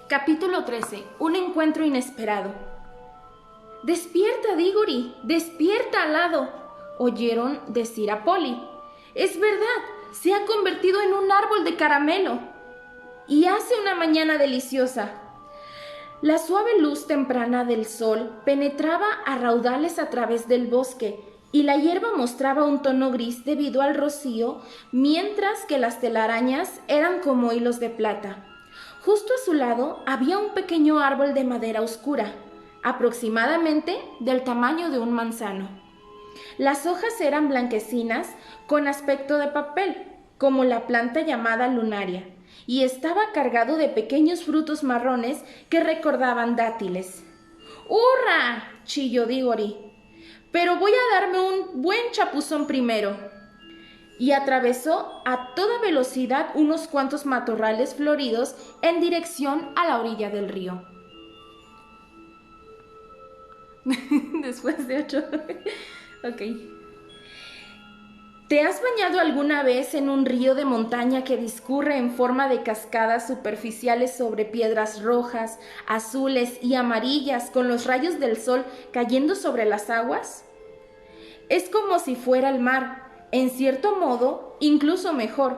Capítulo 13. Un encuentro inesperado. «Despierta, Diggory, despierta, alado», oyeron decir a Polly. «Es verdad, se ha convertido en un árbol de caramelo. Y hace una mañana deliciosa». La suave luz temprana del sol penetraba a raudales a través del bosque y la hierba mostraba un tono gris debido al rocío, mientras que las telarañas eran como hilos de plata. Justo a su lado había un pequeño árbol de madera oscura, aproximadamente del tamaño de un manzano. Las hojas eran blanquecinas con aspecto de papel, como la planta llamada lunaria, y estaba cargado de pequeños frutos marrones que recordaban dátiles. ¡Hurra!, chilló Diggory. «Pero voy a darme un buen chapuzón primero». Y atravesó a toda velocidad unos cuantos matorrales floridos en dirección a la orilla del río. Después de 8. Ok. ¿Te has bañado alguna vez en un río de montaña que discurre en forma de cascadas superficiales sobre piedras rojas, azules y amarillas con los rayos del sol cayendo sobre las aguas? Es como si fuera el mar, en cierto modo, incluso mejor.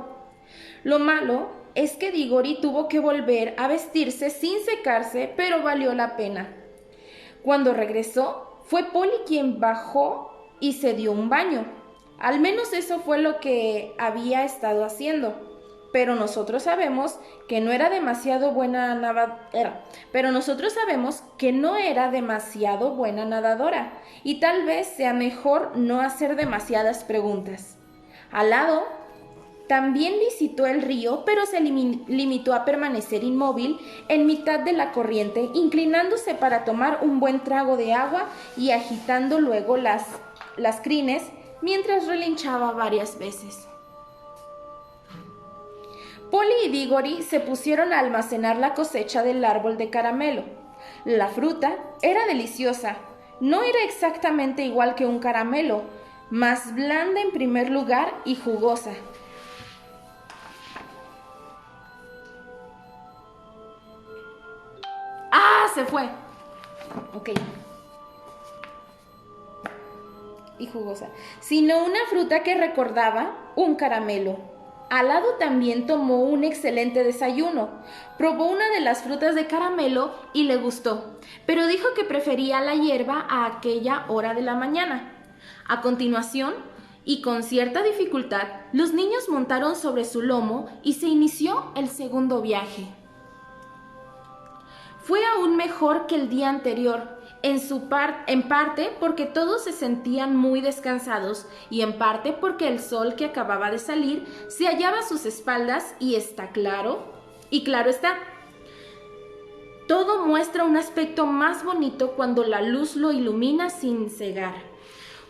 Lo malo es que Diggory tuvo que volver a vestirse sin secarse, pero valió la pena. Cuando regresó, fue Polly quien bajó y se dio un baño. Al menos eso fue lo que había estado haciendo. Pero nosotros sabemos que no era demasiado buena nadadora, y tal vez sea mejor no hacer demasiadas preguntas. Alado también visitó el río, pero se limitó a permanecer inmóvil en mitad de la corriente, inclinándose para tomar un buen trago de agua y agitando luego las crines mientras relinchaba varias veces. Polly y Diggory se pusieron a almacenar la cosecha del árbol de caramelo. La fruta era deliciosa. No era exactamente igual que un caramelo, más blanda en primer lugar y jugosa. ¡Ah! Se fue. Ok. Y jugosa, sino una fruta que recordaba un caramelo. Alado también tomó un excelente desayuno. Probó una de las frutas de caramelo y le gustó, pero dijo que prefería la hierba a aquella hora de la mañana. A continuación, y con cierta dificultad, los niños montaron sobre su lomo y se inició el segundo viaje. Fue aún mejor que el día anterior, en parte porque todos se sentían muy descansados y en parte porque el sol que acababa de salir se hallaba a sus espaldas y claro está, todo muestra un aspecto más bonito cuando la luz lo ilumina sin cegar.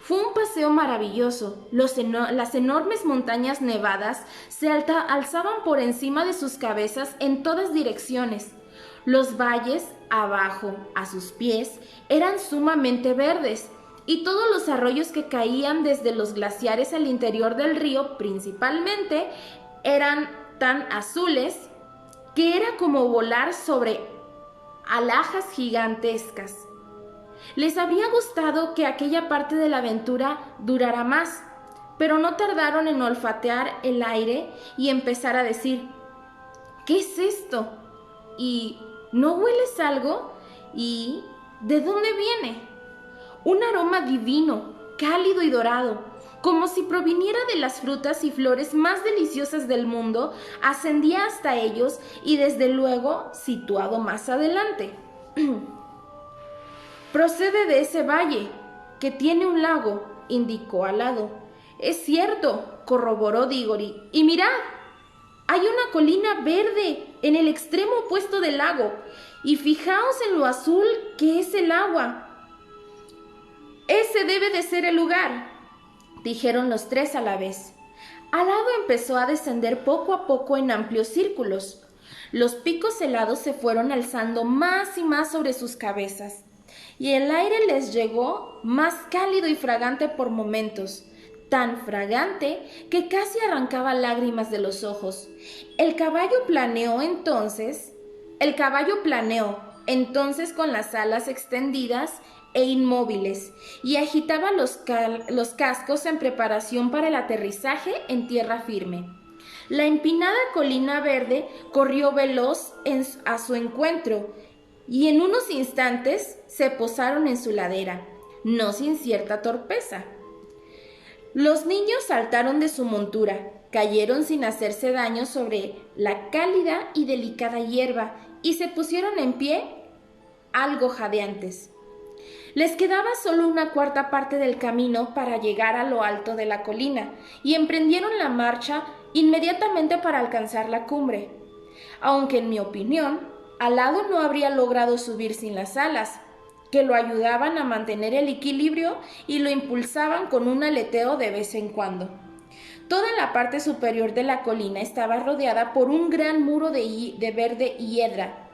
Fue un paseo maravilloso. Las enormes montañas nevadas se alzaban por encima de sus cabezas en todas direcciones. Los valles, abajo, a sus pies, eran sumamente verdes, y todos los arroyos que caían desde los glaciares al interior del río principalmente eran tan azules que era como volar sobre alhajas gigantescas. Les habría gustado que aquella parte de la aventura durara más, pero no tardaron en olfatear el aire y empezar a decir: «¿Qué es esto? ¿Y no hueles algo? ¿Y de dónde viene?» Un aroma divino, cálido y dorado, como si proviniera de las frutas y flores más deliciosas del mundo, ascendía hasta ellos y desde luego situado más adelante. «Procede de ese valle, que tiene un lago», indicó Alado. «Es cierto», corroboró Diggory. «Y mirad, hay una colina verde en el extremo opuesto del lago, y fijaos en lo azul que es el agua». «Ese debe de ser el lugar», dijeron los tres a la vez. Alado empezó a descender poco a poco en amplios círculos. Los picos helados se fueron alzando más y más sobre sus cabezas, y el aire les llegó más cálido y fragante por momentos, tan fragante que casi arrancaba lágrimas de los ojos. El caballo planeó entonces El caballo planeó, entonces con las alas extendidas e inmóviles, y agitaba los cascos en preparación para el aterrizaje en tierra firme. La empinada colina verde corrió veloz a su encuentro, y en unos instantes se posaron en su ladera, no sin cierta torpeza. Los niños saltaron de su montura, cayeron sin hacerse daño sobre la cálida y delicada hierba y se pusieron en pie algo jadeantes. Les quedaba solo una cuarta parte del camino para llegar a lo alto de la colina y emprendieron la marcha inmediatamente para alcanzar la cumbre. Aunque en mi opinión, Alado no habría logrado subir sin las alas, que lo ayudaban a mantener el equilibrio y lo impulsaban con un aleteo de vez en cuando. Toda la parte superior de la colina estaba rodeada por un gran muro de verde hiedra,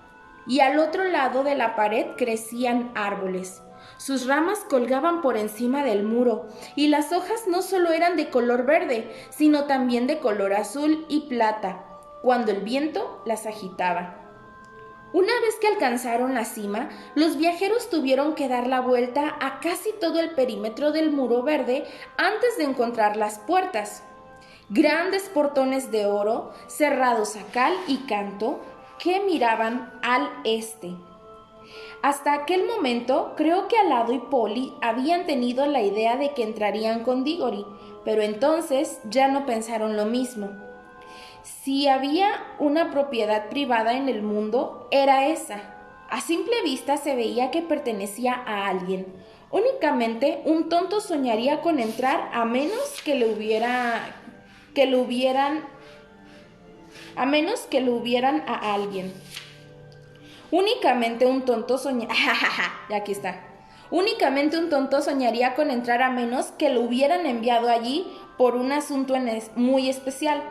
y al otro lado de la pared crecían árboles. Sus ramas colgaban por encima del muro, y las hojas no solo eran de color verde, sino también de color azul y plata, cuando el viento las agitaba. Una vez que alcanzaron la cima, los viajeros tuvieron que dar la vuelta a casi todo el perímetro del muro verde antes de encontrar las puertas. Grandes portones de oro, cerrados a cal y canto, que miraban al este. Hasta aquel momento, creo que Alado y Polly habían tenido la idea de que entrarían con Diggory, pero entonces ya no pensaron lo mismo. Si había una propiedad privada en el mundo, era esa. A simple vista se veía que pertenecía a alguien. Únicamente un tonto soñaría con entrar a menos que lo hubieran a alguien. Únicamente un tonto Únicamente un tonto soñaría con entrar a menos que lo hubieran enviado allí por un asunto muy especial.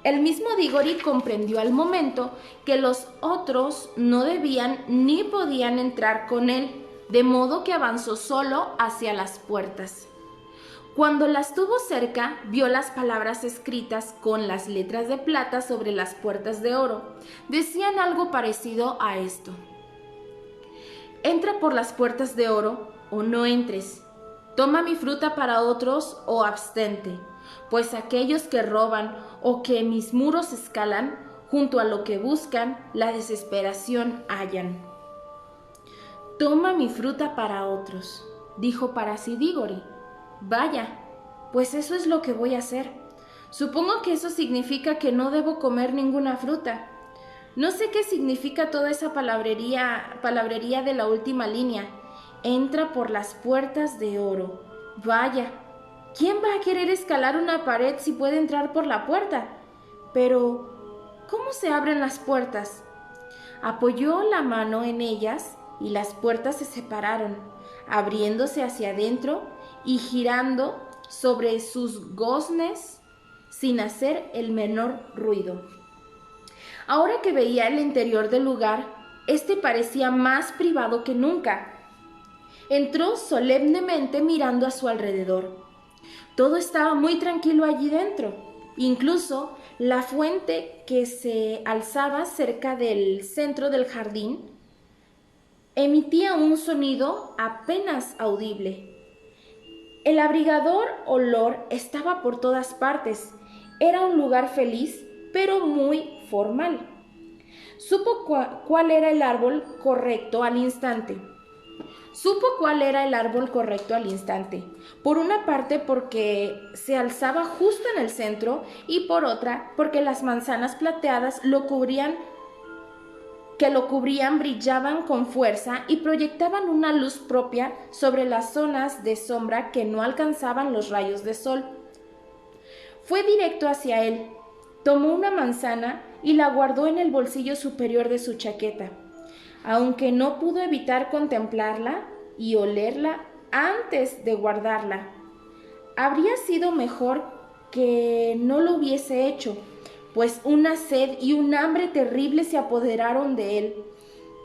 El mismo Diggory comprendió al momento que los otros no debían ni podían entrar con él, de modo que avanzó solo hacia las puertas. Cuando las tuvo cerca, vio las palabras escritas con las letras de plata sobre las puertas de oro. Decían algo parecido a esto: entra por las puertas de oro o no entres. Toma mi fruta para otros o abstente, pues aquellos que roban o que mis muros escalan, junto a lo que buscan, la desesperación hallan. Toma mi fruta para otros, dijo para sí Diggory. Vaya, pues eso es lo que voy a hacer. Supongo que eso significa que no debo comer ninguna fruta. No sé qué significa toda esa palabrería de la última línea. Entra por las puertas de oro. Vaya, ¿quién va a querer escalar una pared si puede entrar por la puerta? Pero, ¿cómo se abren las puertas? Apoyó la mano en ellas y las puertas se separaron, abriéndose hacia adentro y girando sobre sus goznes sin hacer el menor ruido. Ahora que veía el interior del lugar, este parecía más privado que nunca. Entró solemnemente mirando a su alrededor. Todo estaba muy tranquilo allí dentro. Incluso la fuente que se alzaba cerca del centro del jardín emitía un sonido apenas audible. El abrigador olor estaba por todas partes. Era un lugar feliz, pero muy formal. Supo cuál era el árbol correcto al instante. Por una parte porque se alzaba justo en el centro y por otra porque las manzanas plateadas que lo cubrían brillaban con fuerza y proyectaban una luz propia sobre las zonas de sombra que no alcanzaban los rayos de sol. Fue directo hacia él, tomó una manzana y la guardó en el bolsillo superior de su chaqueta, aunque no pudo evitar contemplarla y olerla antes de guardarla. Habría sido mejor que no lo hubiese hecho, pues una sed y un hambre terrible se apoderaron de él,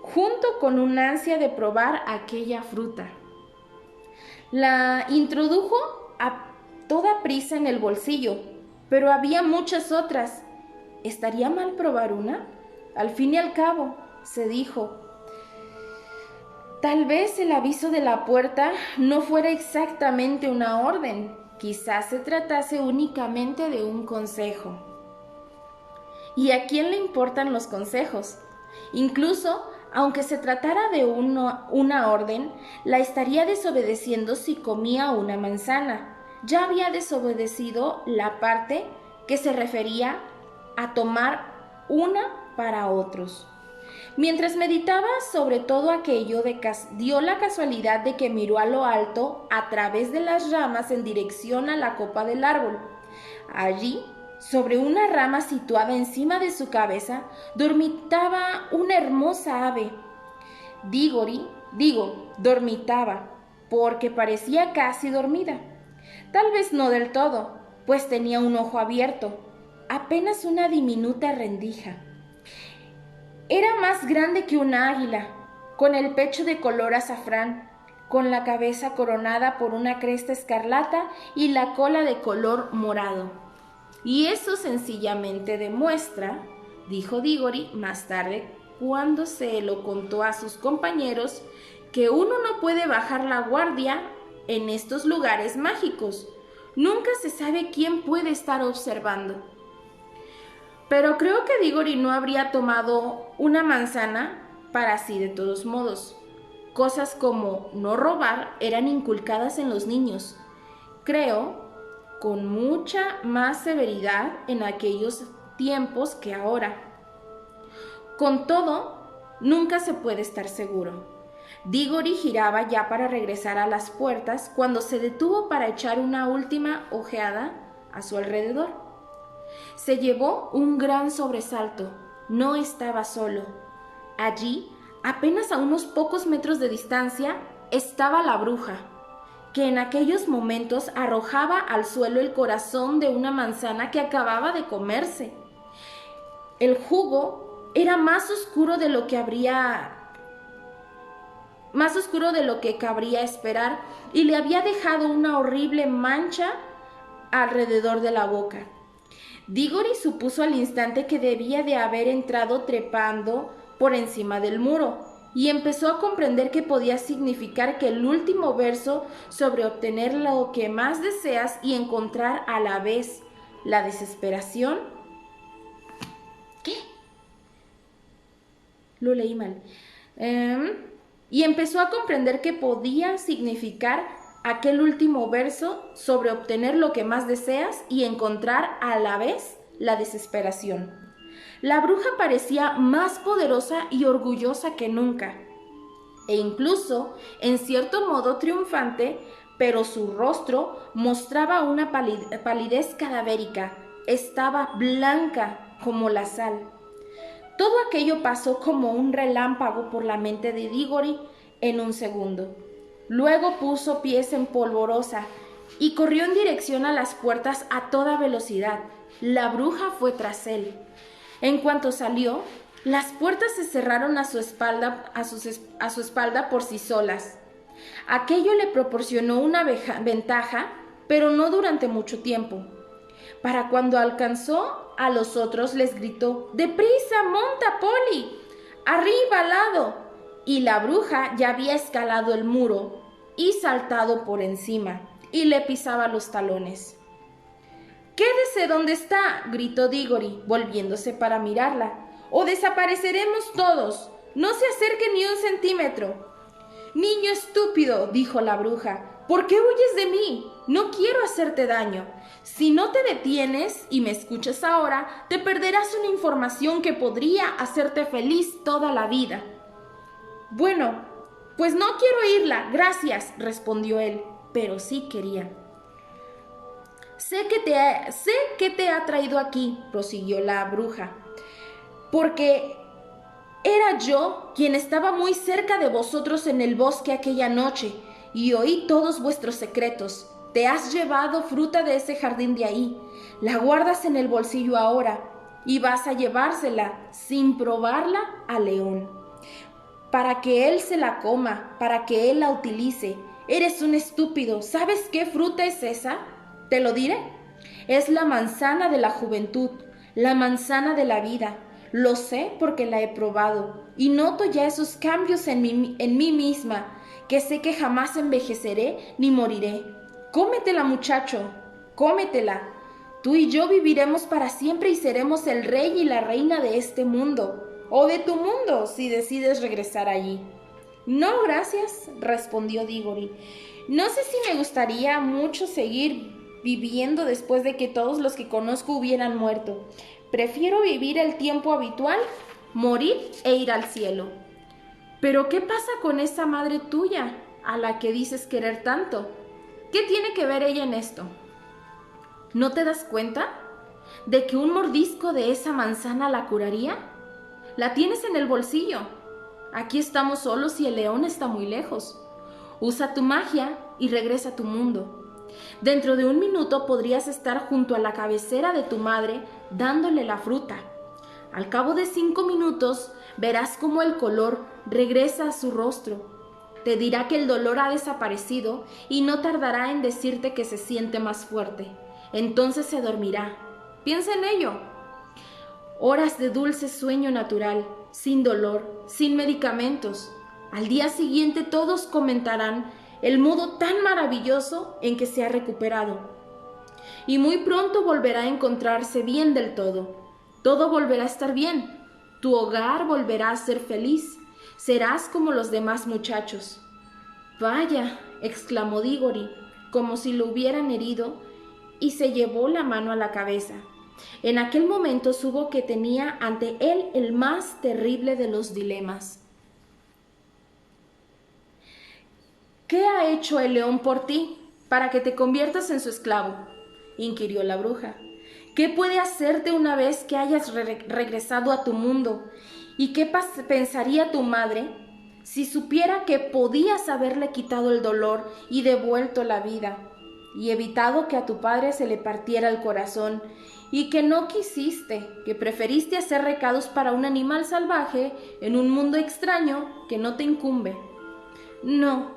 junto con un ansia de probar aquella fruta. La introdujo a toda prisa en el bolsillo, pero había muchas otras, ¿estaría mal probar una? Al fin y al cabo, se dijo, tal vez el aviso de la puerta no fuera exactamente una orden, quizás se tratase únicamente de un consejo. ¿Y a quién le importan los consejos? Incluso, aunque se tratara de una orden, la estaría desobedeciendo si comía una manzana. Ya había desobedecido la parte que se refería a tomar una para otros. Mientras meditaba sobre todo aquello, dio la casualidad de que miró a lo alto, a través de las ramas, en dirección a la copa del árbol. Allí, sobre una rama situada encima de su cabeza, dormitaba una hermosa ave. Dormitaba, porque parecía casi dormida. Tal vez no del todo, pues tenía un ojo abierto, apenas una diminuta rendija. Era más grande que un águila, con el pecho de color azafrán, con la cabeza coronada por una cresta escarlata y la cola de color morado. Y eso sencillamente demuestra, dijo Diggory más tarde, cuando se lo contó a sus compañeros, que uno no puede bajar la guardia en estos lugares mágicos. Nunca se sabe quién puede estar observando. Pero creo que Diggory no habría tomado una manzana para sí de todos modos. Cosas como no robar eran inculcadas en los niños. Creo, con mucha más severidad en aquellos tiempos que ahora. Con todo, nunca se puede estar seguro. Diggory giraba ya para regresar a las puertas cuando se detuvo para echar una última ojeada a su alrededor. Se llevó un gran sobresalto. No estaba solo. Allí, apenas a unos pocos metros de distancia, estaba la bruja, que en aquellos momentos arrojaba al suelo el corazón de una manzana que acababa de comerse. El jugo era más oscuro de lo que cabría esperar, y le había dejado una horrible mancha alrededor de la boca. Diggory supuso al instante que debía de haber entrado trepando por encima del muro, y empezó a comprender que podía significar que el último verso sobre obtener lo que más deseas y encontrar a la vez la desesperación. ¿Qué? Lo leí mal. Y empezó a comprender que podía significar aquel último verso sobre obtener lo que más deseas y encontrar a la vez la desesperación. La bruja parecía más poderosa y orgullosa que nunca, e incluso, en cierto modo, triunfante, pero su rostro mostraba una palidez cadavérica. Estaba blanca como la sal. Todo aquello pasó como un relámpago por la mente de Diggory en un segundo. Luego puso pies en polvorosa y corrió en dirección a las puertas a toda velocidad. La bruja fue tras él. En cuanto salió, las puertas se cerraron a su espalda por sí solas. Aquello le proporcionó una ventaja, pero no durante mucho tiempo. Para cuando alcanzó a los otros, les gritó: ¡Deprisa, monta, Polly! ¡Arriba, al lado! Y la bruja ya había escalado el muro y saltado por encima, y le pisaba los talones. «¡Quédese donde está!», gritó Diggory, volviéndose para mirarla. «¡O desapareceremos todos! ¡No se acerque ni un centímetro!». «Niño estúpido», dijo la bruja, «¿por qué huyes de mí? No quiero hacerte daño. Si no te detienes y me escuchas ahora, te perderás una información que podría hacerte feliz toda la vida». «Bueno, pues no quiero oírla, gracias», respondió él, pero sí quería. Sé que te ha traído aquí», prosiguió la bruja, «porque era yo quien estaba muy cerca de vosotros en el bosque aquella noche y oí todos vuestros secretos. Te has llevado fruta de ese jardín de ahí, la guardas en el bolsillo ahora y vas a llevársela sin probarla al león, para que él se la coma, para que él la utilice. Eres un estúpido. ¿Sabes qué fruta es esa? Te lo diré. Es la manzana de la juventud, la manzana de la vida. Lo sé porque la he probado y noto ya esos cambios en mí misma, que sé que jamás envejeceré ni moriré. Cómetela, muchacho, cómetela. Tú y yo viviremos para siempre y seremos el rey y la reina de este mundo, o de tu mundo si decides regresar allí. No, gracias, respondió Diggory. No sé si me gustaría mucho seguir viviendo después de que todos los que conozco hubieran muerto. Prefiero vivir el tiempo habitual, morir e ir al cielo. Pero ¿qué pasa con esa madre tuya, a la que dices querer tanto? ¿Qué tiene que ver ella en esto? ¿No te das cuenta de que un mordisco de esa manzana la curaría? La tienes en el bolsillo. Aquí estamos solos y el león está muy lejos. Usa tu magia y regresa a tu mundo. Dentro de un minuto podrías estar junto a la cabecera de tu madre dándole la fruta. Al cabo de 5 minutos verás cómo el color regresa a su rostro. Te dirá que el dolor ha desaparecido y no tardará en decirte que se siente más fuerte. Entonces se dormirá. Piensa en ello. Horas de dulce sueño natural, sin dolor, sin medicamentos. Al día siguiente todos comentarán el modo tan maravilloso en que se ha recuperado. Y muy pronto volverá a encontrarse bien del todo. Todo volverá a estar bien. Tu hogar volverá a ser feliz. Serás como los demás muchachos. Vaya, exclamó Diggory, como si lo hubieran herido, y se llevó la mano a la cabeza. En aquel momento supo que tenía ante él el más terrible de los dilemas. ¿Qué ha hecho el león por ti para que te conviertas en su esclavo?, inquirió la bruja. ¿Qué puede hacerte una vez que hayas regresado a tu mundo? ¿Y qué pensaría tu madre si supiera que podías haberle quitado el dolor y devuelto la vida, y evitado que a tu padre se le partiera el corazón, y que no quisiste, que preferiste hacer recados para un animal salvaje en un mundo extraño que no te incumbe? No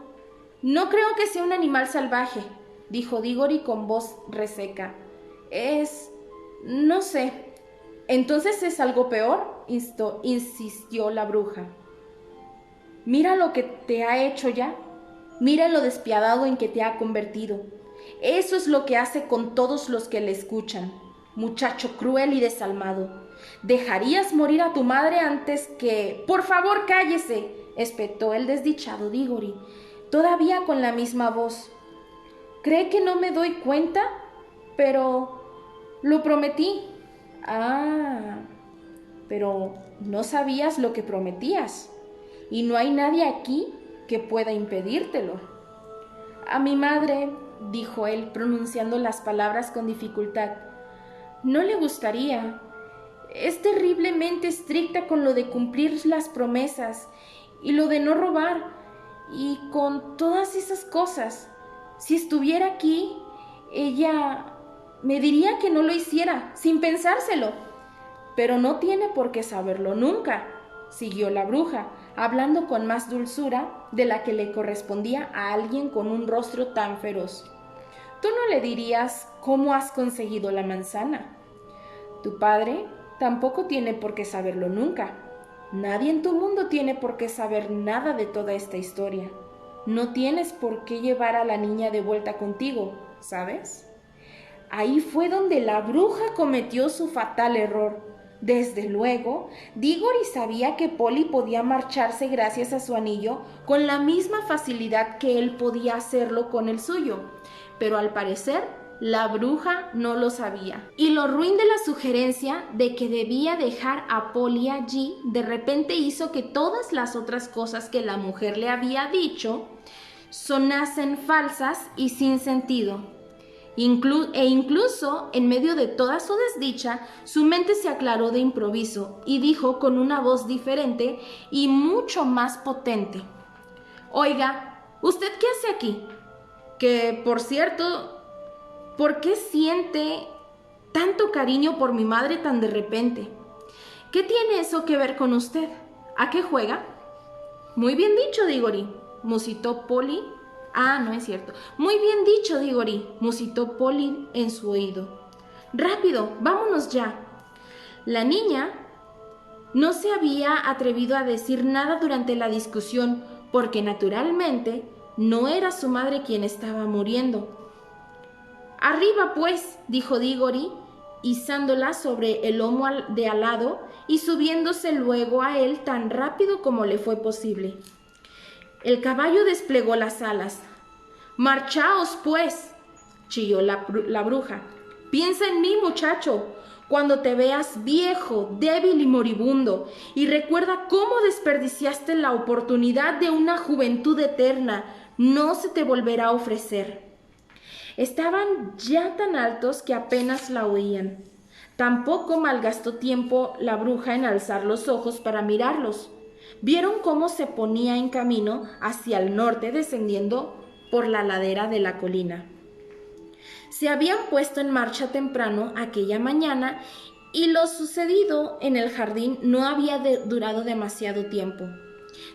creo que sea un animal salvaje, dijo Diggory con voz reseca. No sé. ¿Entonces es algo peor?, insistió la bruja. Mira lo que te ha hecho ya. Mira lo despiadado en que te ha convertido. Eso es lo que hace con todos los que le escuchan. Muchacho cruel y desalmado. ¿Dejarías morir a tu madre antes que...? ¡Por favor, cállese!, espetó el desdichado Diggory, todavía con la misma voz. ¿Cree que no me doy cuenta? Pero lo prometí. Ah, pero no sabías lo que prometías, y no hay nadie aquí que pueda impedírtelo. A mi madre, dijo él, pronunciando las palabras con dificultad, no le gustaría. Es terriblemente estricta con lo de cumplir las promesas y lo de no robar y con todas esas cosas. Si estuviera aquí, ella me diría que no lo hiciera, sin pensárselo. Pero no tiene por qué saberlo nunca, siguió la bruja, hablando con más dulzura de la que le correspondía a alguien con un rostro tan feroz. Tú no le dirías cómo has conseguido la manzana. Tu padre tampoco tiene por qué saberlo nunca. Nadie en tu mundo tiene por qué saber nada de toda esta historia. No tienes por qué llevar a la niña de vuelta contigo, ¿sabes? Ahí fue donde la bruja cometió su fatal error. Desde luego, Diggory sabía que Polly podía marcharse gracias a su anillo con la misma facilidad que él podía hacerlo con el suyo, pero al parecer la bruja no lo sabía. Y lo ruin de la sugerencia de que debía dejar a Polly allí de repente hizo que todas las otras cosas que la mujer le había dicho sonasen falsas y sin sentido. Incluso en medio de toda su desdicha, su mente se aclaró de improviso y dijo con una voz diferente y mucho más potente: Oiga, ¿usted qué hace aquí? Que, por cierto, ¿por qué siente tanto cariño por mi madre tan de repente? ¿Qué tiene eso que ver con usted? ¿A qué juega? Muy bien dicho, Diggory, musitó Polly. Ah, no es cierto. Muy bien dicho, Diggory, musitó Polly en su oído. Rápido, vámonos ya. La niña no se había atrevido a decir nada durante la discusión porque naturalmente no era su madre quien estaba muriendo. «Arriba, pues», dijo Diggory, izándola sobre el lomo de al lado y subiéndose luego a él tan rápido como le fue posible. El caballo desplegó las alas. «Marchaos, pues», chilló la bruja. «Piensa en mí, muchacho, cuando te veas viejo, débil y moribundo, y recuerda cómo desperdiciaste la oportunidad de una juventud eterna. No se te volverá a ofrecer». Estaban ya tan altos que apenas la oían. Tampoco malgastó tiempo la bruja en alzar los ojos para mirarlos. Vieron cómo se ponía en camino hacia el norte, descendiendo por la ladera de la colina. Se habían puesto en marcha temprano aquella mañana y lo sucedido en el jardín no había durado demasiado tiempo.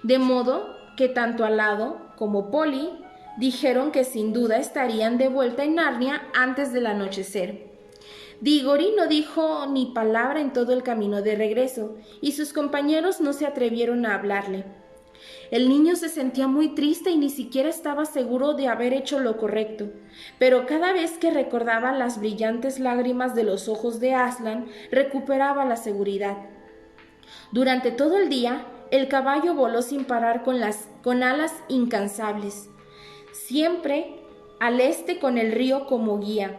De modo que tanto Alado como Polly dijeron que sin duda estarían de vuelta en Narnia antes del anochecer. Diggory no dijo ni palabra en todo el camino de regreso, y sus compañeros no se atrevieron a hablarle. El niño se sentía muy triste y ni siquiera estaba seguro de haber hecho lo correcto, pero cada vez que recordaba las brillantes lágrimas de los ojos de Aslan, recuperaba la seguridad. Durante todo el día, el caballo voló sin parar con alas incansables, siempre al este con el río como guía,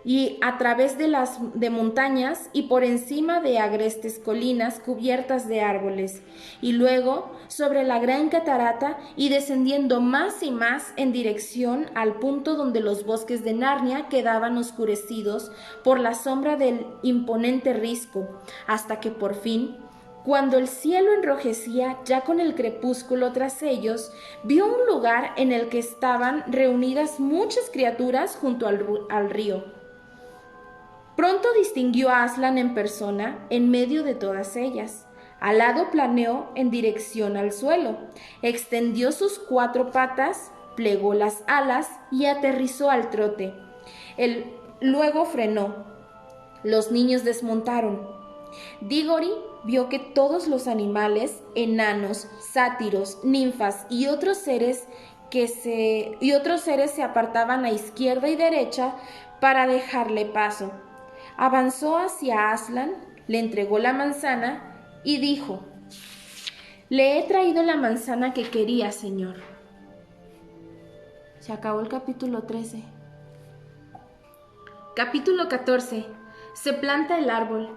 y a través de montañas y por encima de agrestes colinas cubiertas de árboles, y luego sobre la gran catarata y descendiendo más y más en dirección al punto donde los bosques de Narnia quedaban oscurecidos por la sombra del imponente risco, hasta que por fin, cuando el cielo enrojecía ya con el crepúsculo tras ellos, vio un lugar en el que estaban reunidas muchas criaturas junto al río. Pronto distinguió a Aslan en persona en medio de todas ellas. Alado planeó en dirección al suelo, extendió sus 4 patas, plegó las alas y aterrizó al trote. Luego frenó. Los niños desmontaron. Diggory vio que todos los animales, enanos, sátiros, ninfas y otros seres se apartaban a izquierda y derecha para dejarle paso. Avanzó hacia Aslan, le entregó la manzana y dijo: «Le he traído la manzana que quería, señor». Se acabó el capítulo 13. Capítulo 14. Se planta el árbol.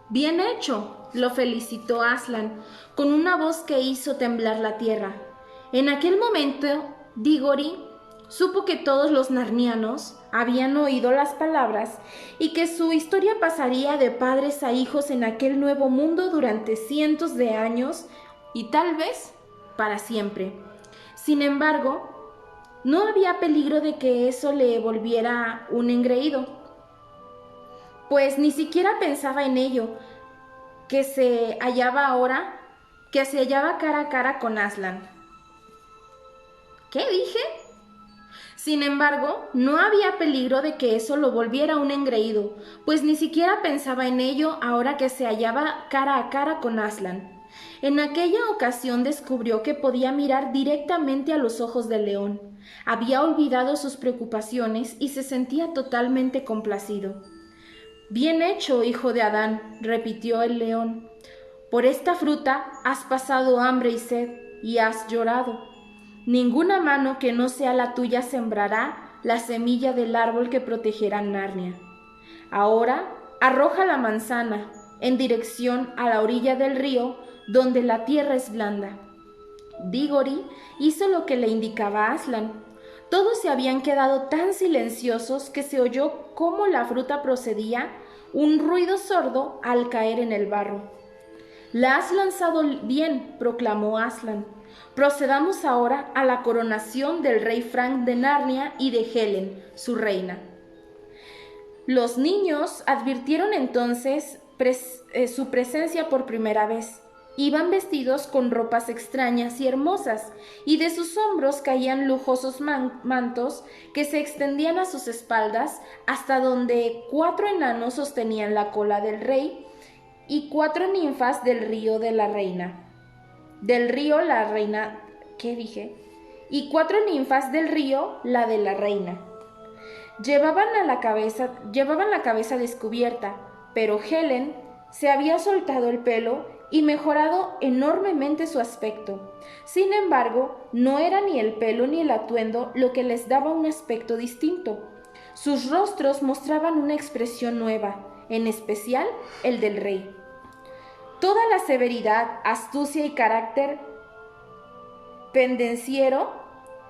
«Bien hecho», lo felicitó Aslan, con una voz que hizo temblar la tierra. En aquel momento, Diggory supo que todos los narnianos habían oído las palabras y que su historia pasaría de padres a hijos en aquel nuevo mundo durante cientos de años y tal vez para siempre. Sin embargo, no había peligro de que eso le volviera un engreído, pues ni siquiera pensaba en ello, que se hallaba cara a cara con Aslan. ¿Qué dije? Sin embargo, no había peligro de que eso lo volviera un engreído, pues ni siquiera pensaba en ello ahora que se hallaba cara a cara con Aslan. En aquella ocasión descubrió que podía mirar directamente a los ojos del león. Había olvidado sus preocupaciones y se sentía totalmente complacido. «Bien hecho, hijo de Adán», repitió el león. «Por esta fruta has pasado hambre y sed, y has llorado. Ninguna mano que no sea la tuya sembrará la semilla del árbol que protegerá Narnia. Ahora arroja la manzana en dirección a la orilla del río, donde la tierra es blanda». Diggory hizo lo que le indicaba Aslan. Todos se habían quedado tan silenciosos que se oyó cómo la fruta procedía un ruido sordo al caer en el barro. «La has lanzado bien», proclamó Aslan. «Procedamos ahora a la coronación del rey Frank de Narnia y de Helen, su reina». Los niños advirtieron entonces su presencia por primera vez. Iban vestidos con ropas extrañas y hermosas, y de sus hombros caían lujosos mantos que se extendían a sus espaldas hasta donde 4 enanos sostenían la cola del rey y 4 ninfas del río de la reina. Del río la reina, ¿qué dije? Y 4 ninfas del río la de la reina. Llevaban la cabeza descubierta, pero Helen se había soltado el pelo y mejorado enormemente su aspecto. Sin embargo, no era ni el pelo ni el atuendo lo que les daba un aspecto distinto. Sus rostros mostraban una expresión nueva, en especial el del rey. Toda la severidad, astucia y carácter pendenciero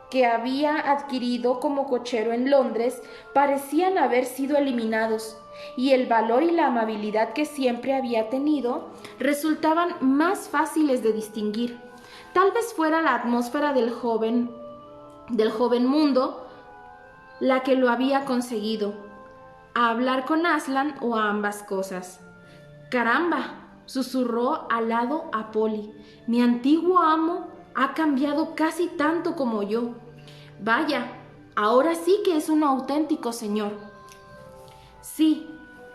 que había adquirido como cochero en Londres parecían haber sido eliminados, y el valor y la amabilidad que siempre había tenido resultaban más fáciles de distinguir. Tal vez fuera la atmósfera del joven mundo la que lo había conseguido, a hablar con Aslan o a ambas cosas. «Caramba», susurró al lado a Polly, «mi antiguo amo ha cambiado casi tanto como yo. Vaya, ahora sí que es un auténtico señor». «Sí,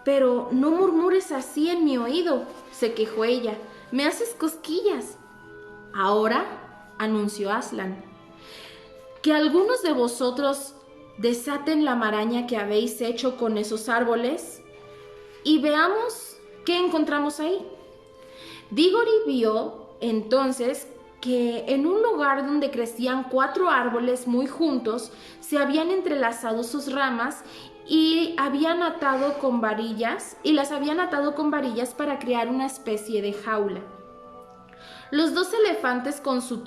pero no murmures así en mi oído», se quejó ella. «Me haces cosquillas». «Ahora», anunció Aslan, «que algunos de vosotros desaten la maraña que habéis hecho con esos árboles y veamos qué encontramos ahí». Diggory vio entonces que en un lugar donde crecían 4 árboles muy juntos se habían entrelazado sus ramas y las habían atado con varillas para crear una especie de jaula. Los 2 elefantes con sus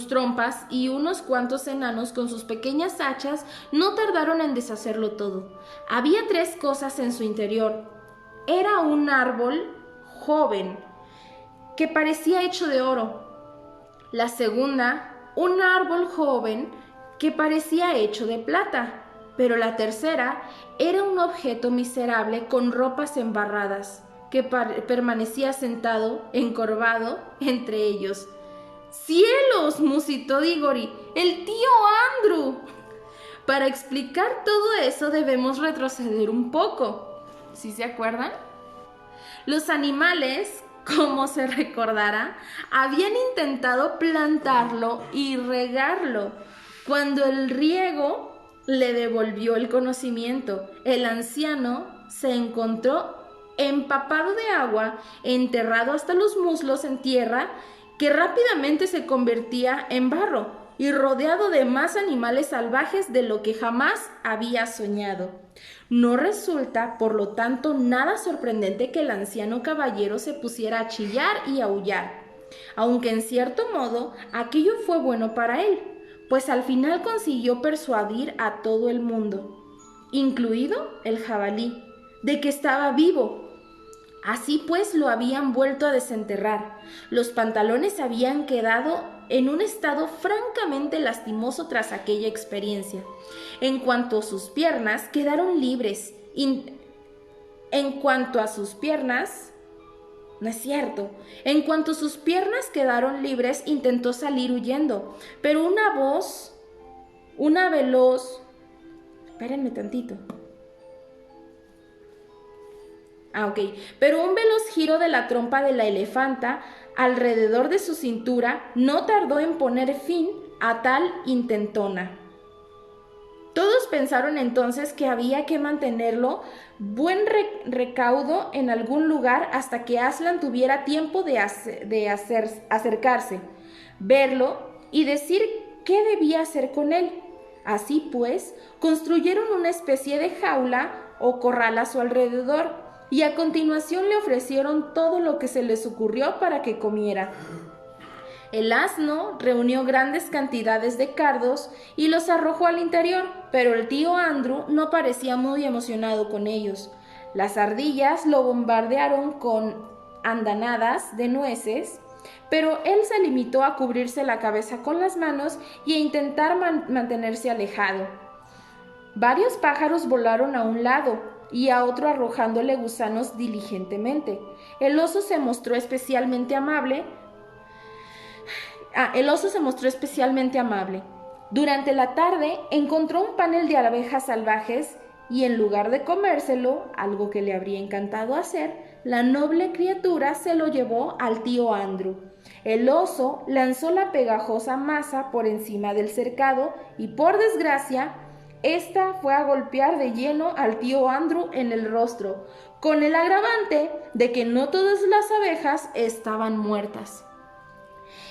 trompas y unos cuantos enanos con sus pequeñas hachas no tardaron en deshacerlo todo. Había 3 cosas en su interior. Era un árbol joven que parecía hecho de oro. La segunda, un árbol joven que parecía hecho de plata. Pero la tercera era un objeto miserable con ropas embarradas, que permanecía sentado, encorvado, entre ellos. ¡Cielos!, musitó Diggory, ¡el tío Andrew! Para explicar todo eso debemos retroceder un poco. ¿Sí se acuerdan? Los animales, como se recordará, habían intentado plantarlo y regarlo. Cuando el riego le devolvió el conocimiento, el anciano se encontró empapado de agua, enterrado hasta los muslos en tierra que rápidamente se convertía en barro y rodeado de más animales salvajes de lo que jamás había soñado. No resulta, por lo tanto, nada sorprendente que el anciano caballero se pusiera a chillar y aullar, aunque en cierto modo aquello fue bueno para él, pues al final consiguió persuadir a todo el mundo, incluido el jabalí, de que estaba vivo. Así pues lo habían vuelto a desenterrar. Los pantalones habían quedado en un estado francamente lastimoso tras aquella experiencia. En cuanto a sus piernas, quedaron libres. En cuanto sus piernas quedaron libres, intentó salir huyendo, pero espérenme tantito. Pero un veloz giro de la trompa de la elefanta alrededor de su cintura no tardó en poner fin a tal intentona. Todos pensaron entonces que había que mantenerlo buen recaudo en algún lugar hasta que Aslan tuviera tiempo de acercarse, verlo y decir qué debía hacer con él. Así pues, construyeron una especie de jaula o corral a su alrededor, y a continuación le ofrecieron todo lo que se les ocurrió para que comiera. El asno reunió grandes cantidades de cardos y los arrojó al interior, pero el tío Andrew no parecía muy emocionado con ellos. Las ardillas lo bombardearon con andanadas de nueces, pero él se limitó a cubrirse la cabeza con las manos y a intentar mantenerse alejado. Varios pájaros volaron a un lado, y a otro arrojándole gusanos diligentemente. El oso se mostró especialmente amable. Durante la tarde encontró un panel de abejas salvajes y en lugar de comérselo, algo que le habría encantado hacer, la noble criatura se lo llevó al tío Andrew. El oso lanzó la pegajosa masa por encima del cercado y, por desgracia, esta fue a golpear de lleno al tío Andrew en el rostro, con el agravante de que no todas las abejas estaban muertas.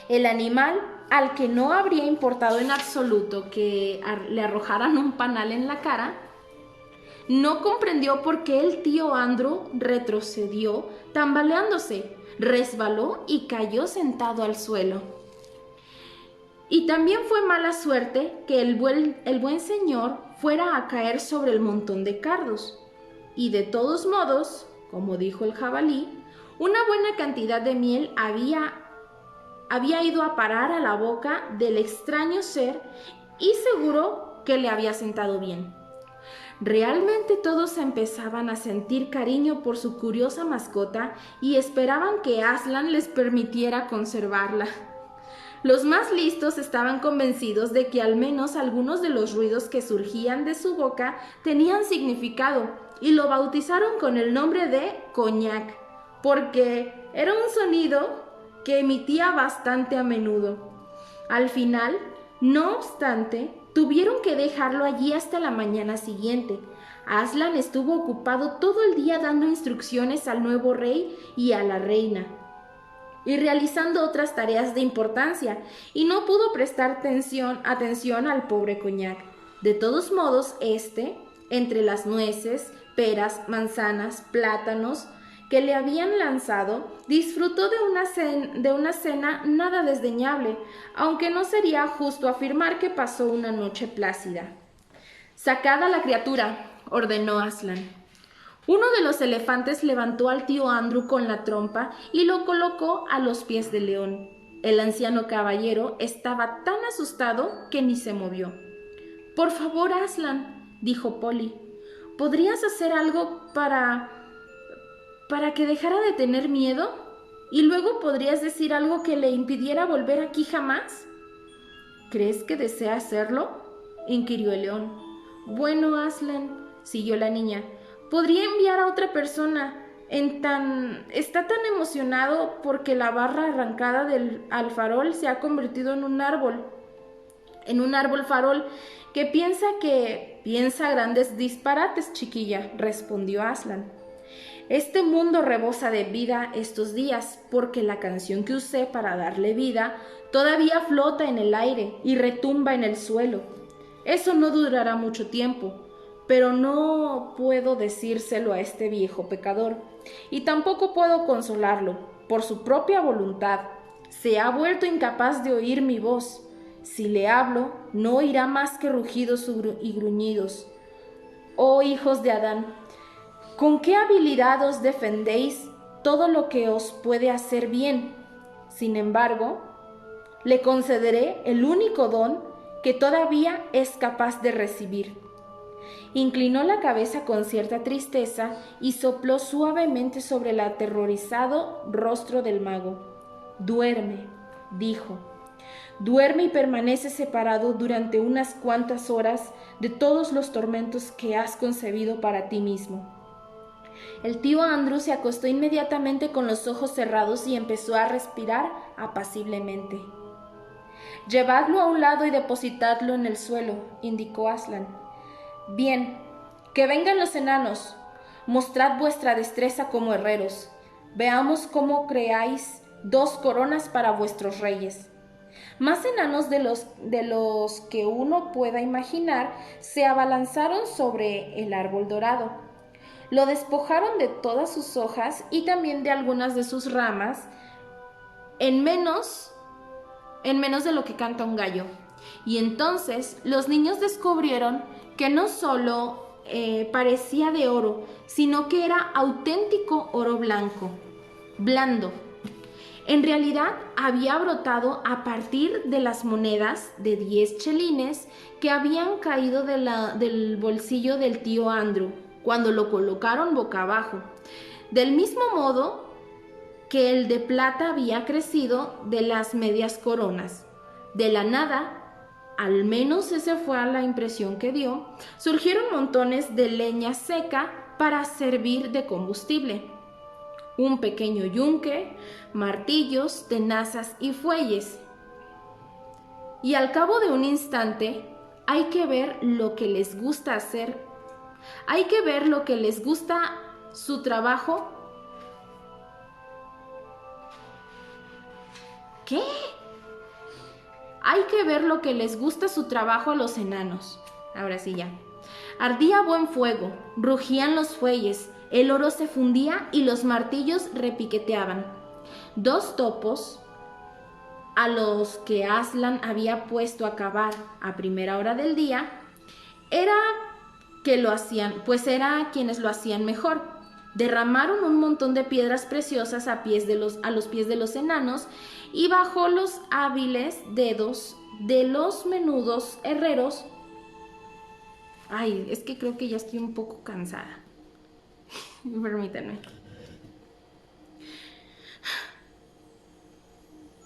El animal, al que no habría importado en absoluto que le arrojaran un panal en la cara, no comprendió por qué el tío Andrew retrocedió tambaleándose, resbaló y cayó sentado al suelo. Y también fue mala suerte que el buen señor fuera a caer sobre el montón de cardos. Y de todos modos, como dijo el jabalí, una buena cantidad de miel había ido a parar a la boca del extraño ser y seguro que le había sentado bien. Realmente todos empezaban a sentir cariño por su curiosa mascota y esperaban que Aslan les permitiera conservarla. Los más listos estaban convencidos de que al menos algunos de los ruidos que surgían de su boca tenían significado y lo bautizaron con el nombre de coñac, porque era un sonido que emitía bastante a menudo. Al final, no obstante, tuvieron que dejarlo allí hasta la mañana siguiente. Aslan estuvo ocupado todo el día dando instrucciones al nuevo rey y a la reina, y realizando otras tareas de importancia, y no pudo prestar atención al pobre coñac. De todos modos, entre las nueces, peras, manzanas, plátanos que le habían lanzado, disfrutó de una cena nada desdeñable, aunque no sería justo afirmar que pasó una noche plácida. «Sacad a la criatura», ordenó Aslan. Uno de los elefantes levantó al tío Andrew con la trompa y lo colocó a los pies del león. El anciano caballero estaba tan asustado que ni se movió. «Por favor, Aslan», dijo Polly, «¿podrías hacer algo para que dejara de tener miedo? ¿Y luego podrías decir algo que le impidiera volver aquí jamás?» «¿Crees que desea hacerlo?», inquirió el león. «Bueno, Aslan», siguió la niña, «podría enviar a otra persona. Está tan emocionado porque la barra arrancada al farol se ha convertido en un árbol farol, que piensa grandes disparates, chiquilla», respondió Aslan. «Este mundo rebosa de vida estos días, porque la canción que usé para darle vida todavía flota en el aire y retumba en el suelo. Eso no durará mucho tiempo, pero no puedo decírselo a este viejo pecador, y tampoco puedo consolarlo. Por su propia voluntad, se ha vuelto incapaz de oír mi voz. Si le hablo, no oirá más que rugidos y gruñidos. Oh hijos de Adán, ¿con qué habilidad os defendéis todo lo que os puede hacer bien? Sin embargo, le concederé el único don que todavía es capaz de recibir». Inclinó la cabeza con cierta tristeza y sopló suavemente sobre el aterrorizado rostro del mago. «Duerme», dijo. «Duerme y permanece separado durante unas cuantas horas de todos los tormentos que has concebido para ti mismo». El tío Andrew se acostó inmediatamente con los ojos cerrados y empezó a respirar apaciblemente. «Llevadlo a un lado y depositadlo en el suelo», indicó Aslan. «Bien, que vengan los enanos. Mostrad vuestra destreza como herreros. Veamos cómo creáis 2 coronas para vuestros reyes». Más enanos de los que uno pueda imaginar se abalanzaron sobre el árbol dorado. Lo despojaron de todas sus hojas y también de algunas de sus ramas, en menos de lo que canta un gallo. Y entonces los niños descubrieron que no solo parecía de oro, sino que era auténtico oro blanco, blando. En realidad había brotado a partir de las monedas de 10 chelines que habían caído del bolsillo del tío Andrew cuando lo colocaron boca abajo, del mismo modo que el de plata había crecido de las medias coronas. De la nada, al menos esa fue la impresión que dio, surgieron montones de leña seca para servir de combustible. Un pequeño yunque, martillos, tenazas y fuelles. Y al cabo de un instante, hay que ver lo que les gusta hacer. Hay que ver lo que les gusta su trabajo. ¿Qué? Hay que ver lo que les gusta su trabajo a los enanos. Ahora sí ya. Ardía buen fuego, rugían los fuelles, el oro se fundía y los martillos repiqueteaban. 2 topos, a los que Aslan había puesto a cavar a primera hora del día, era quienes lo hacían mejor. Derramaron un montón de piedras preciosas a los pies de los enanos y bajo los hábiles dedos de los menudos herreros. Ay, es que creo que ya estoy un poco cansada. Permítanme.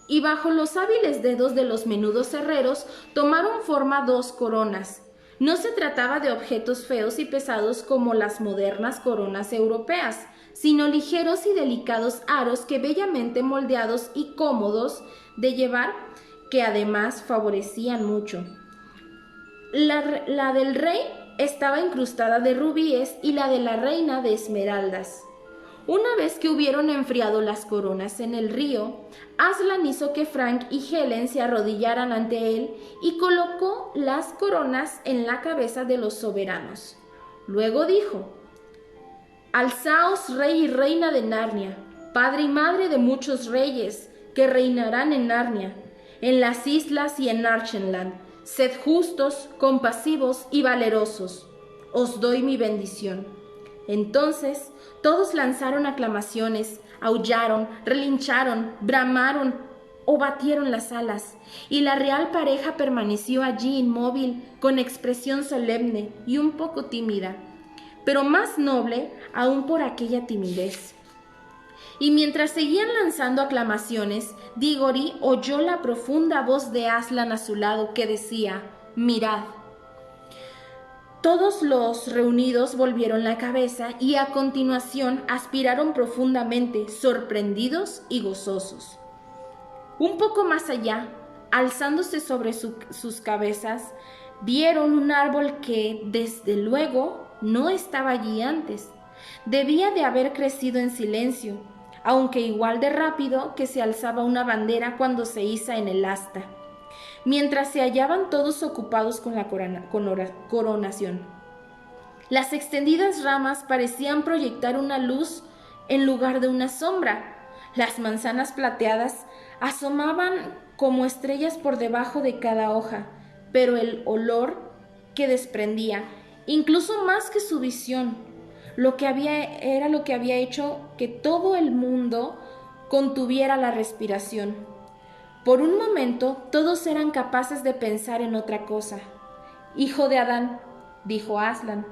Y bajo los hábiles dedos de los menudos herreros tomaron forma 2 coronas. No se trataba de objetos feos y pesados como las modernas coronas europeas, sino ligeros y delicados aros que bellamente moldeados y cómodos de llevar, que además favorecían mucho. La del rey estaba incrustada de rubíes y la de la reina de esmeraldas. Una vez que hubieron enfriado las coronas en el río, Aslan hizo que Frank y Helen se arrodillaran ante él y colocó las coronas en la cabeza de los soberanos. Luego dijo: «Alzaos, rey y reina de Narnia, padre y madre de muchos reyes que reinarán en Narnia, en las islas y en Archenland. Sed justos, compasivos y valerosos. Os doy mi bendición». Entonces todos lanzaron aclamaciones, aullaron, relincharon, bramaron o batieron las alas, y la real pareja permaneció allí inmóvil, con expresión solemne y un poco tímida, pero más noble aún por aquella timidez. Y mientras seguían lanzando aclamaciones, Diggory oyó la profunda voz de Aslan a su lado que decía: «Mirad». Todos los reunidos volvieron la cabeza y a continuación aspiraron profundamente, sorprendidos y gozosos. Un poco más allá, alzándose sobre sus cabezas, vieron un árbol que, desde luego, no estaba allí antes. Debía de haber crecido en silencio, aunque igual de rápido que se alzaba una bandera cuando se iza en el asta, mientras se hallaban todos ocupados con la coronación. Las extendidas ramas parecían proyectar una luz en lugar de una sombra. Las manzanas plateadas asomaban como estrellas por debajo de cada hoja, pero el olor que desprendía, incluso más que su visión, era lo que había hecho que todo el mundo contuviera la respiración. Por un momento todos eran capaces de pensar en otra cosa. «Hijo de Adán», dijo Aslan,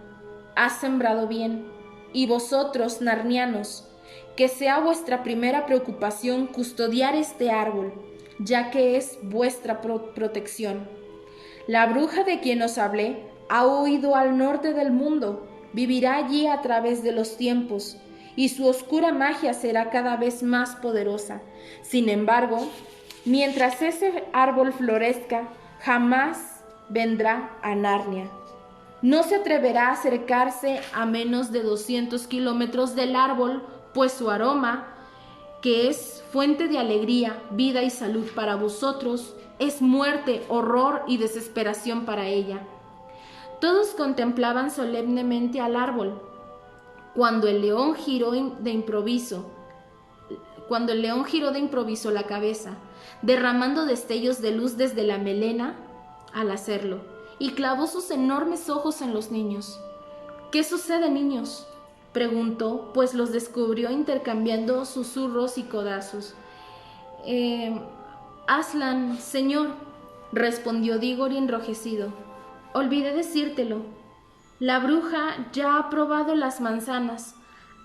«has sembrado bien, y vosotros, narnianos, que sea vuestra primera preocupación custodiar este árbol, ya que es vuestra protección. La bruja de quien os hablé ha huido al norte del mundo, vivirá allí a través de los tiempos, y su oscura magia será cada vez más poderosa. Sin embargo, mientras ese árbol florezca, jamás vendrá a Narnia. No se atreverá a acercarse a menos de 200 kilómetros del árbol, pues su aroma, que es fuente de alegría, vida y salud para vosotros, es muerte, horror y desesperación para ella». Todos contemplaban solemnemente al árbol. Cuando el león giró de improviso la cabeza, derramando destellos de luz desde la melena al hacerlo, y clavó sus enormes ojos en los niños. «¿Qué sucede, niños?», preguntó, pues los descubrió intercambiando susurros y codazos. «Aslan, señor», respondió Diggory enrojecido, «olvidé decírtelo. La bruja ya ha probado las manzanas.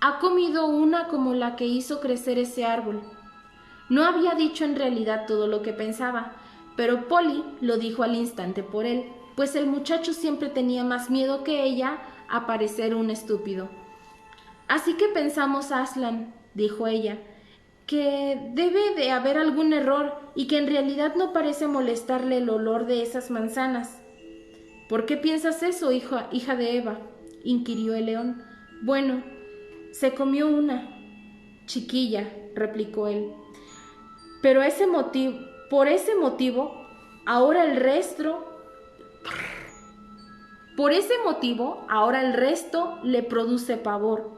Ha comido una como la que hizo crecer ese árbol. No había dicho en realidad todo lo que pensaba, pero Polly lo dijo al instante por él, pues el muchacho siempre tenía más miedo que ella a parecer un estúpido. Así que pensamos, Aslan, dijo ella, que debe de haber algún error y que en realidad no parece molestarle el olor de esas manzanas. ¿Por qué piensas eso, hija de Eva?, inquirió el león. Bueno, se comió una. Chiquilla, replicó él. Pero por ese motivo, ahora el resto le produce pavor.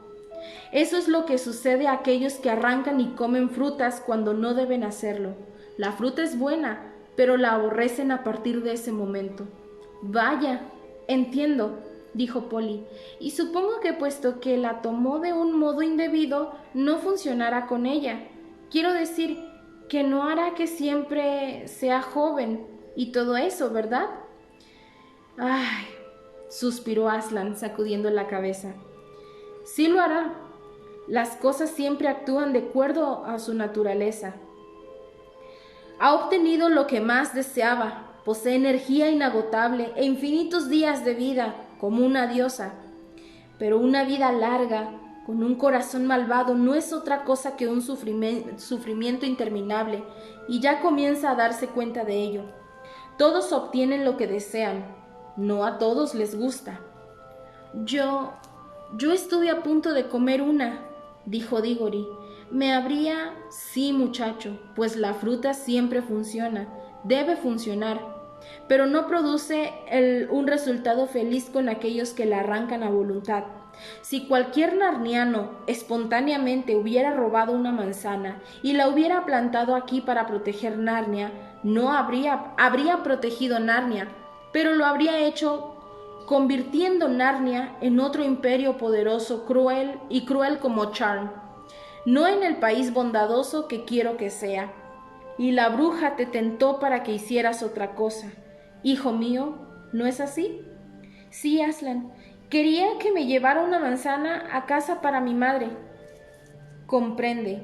Eso es lo que sucede a aquellos que arrancan y comen frutas cuando no deben hacerlo. La fruta es buena, pero la aborrecen a partir de ese momento. Vaya, entiendo, dijo Polly, y supongo que puesto que la tomó de un modo indebido, no funcionará con ella. Quiero decir que no hará que siempre sea joven y todo eso, ¿verdad? Ay, suspiró Aslan, sacudiendo la cabeza. Sí lo hará. Las cosas siempre actúan de acuerdo a su naturaleza. Ha obtenido lo que más deseaba. Posee energía inagotable e infinitos días de vida, como una diosa. Pero una vida larga, con un corazón malvado, no es otra cosa que un sufrimiento interminable, y ya comienza a darse cuenta de ello. Todos obtienen lo que desean, no a todos les gusta. Yo estuve a punto de comer una, dijo Diggory. Sí, muchacho, pues la fruta siempre funciona, debe funcionar, pero no produce un resultado feliz con aquellos que la arrancan a voluntad. Si cualquier narniano espontáneamente hubiera robado una manzana y la hubiera plantado aquí para proteger Narnia, no habría protegido Narnia, pero lo habría hecho convirtiendo Narnia en otro imperio poderoso, cruel como Charm, no en el país bondadoso que quiero que sea. Y la bruja te tentó para que hicieras otra cosa. Hijo mío, ¿no es así? Sí, Aslan. Quería que me llevara una manzana a casa para mi madre. Comprende,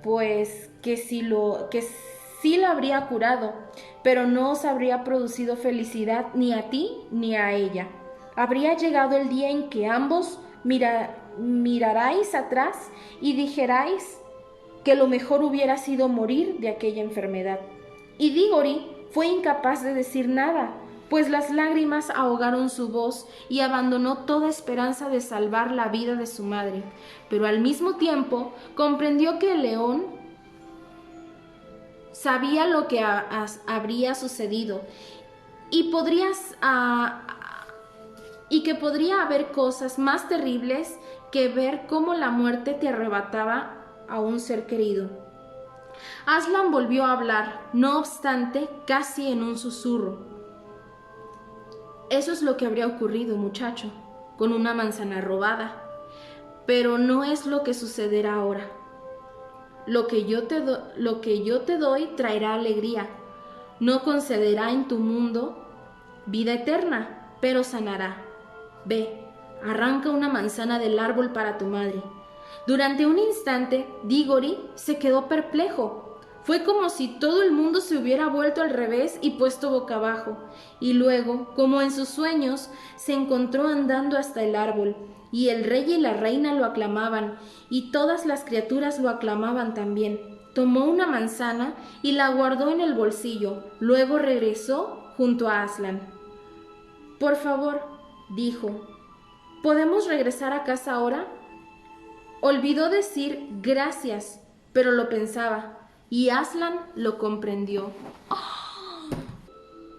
pues que sí la habría curado, pero no os habría producido felicidad ni a ti ni a ella. Habría llegado el día en que ambos miraráis atrás y dijerais que lo mejor hubiera sido morir de aquella enfermedad. Y Diggory fue incapaz de decir nada, pues las lágrimas ahogaron su voz y abandonó toda esperanza de salvar la vida de su madre, pero al mismo tiempo comprendió que el león sabía lo que habría sucedido y que podría haber cosas más terribles que ver cómo la muerte te arrebataba a un ser querido. Aslan volvió a hablar, no obstante, casi en un susurro. Eso es lo que habría ocurrido, muchacho, con una manzana robada, pero no es lo que sucederá ahora. Lo que yo te doy traerá alegría, no concederá en tu mundo vida eterna, pero sanará. Ve, arranca una manzana del árbol para tu madre. Durante un instante, Diggory se quedó perplejo. Fue como si todo el mundo se hubiera vuelto al revés y puesto boca abajo, y luego, como en sus sueños, se encontró andando hasta el árbol, y el rey y la reina lo aclamaban, y todas las criaturas lo aclamaban también. Tomó una manzana y la guardó en el bolsillo, luego regresó junto a Aslan. Por favor, dijo, ¿podemos regresar a casa ahora? Olvidó decir gracias, pero lo pensaba, y Aslan lo comprendió.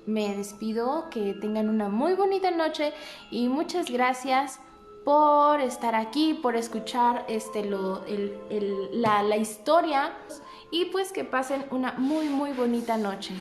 Me despido, que tengan una muy bonita noche y muchas gracias por estar aquí, por escuchar la historia y pues que pasen una muy bonita noche.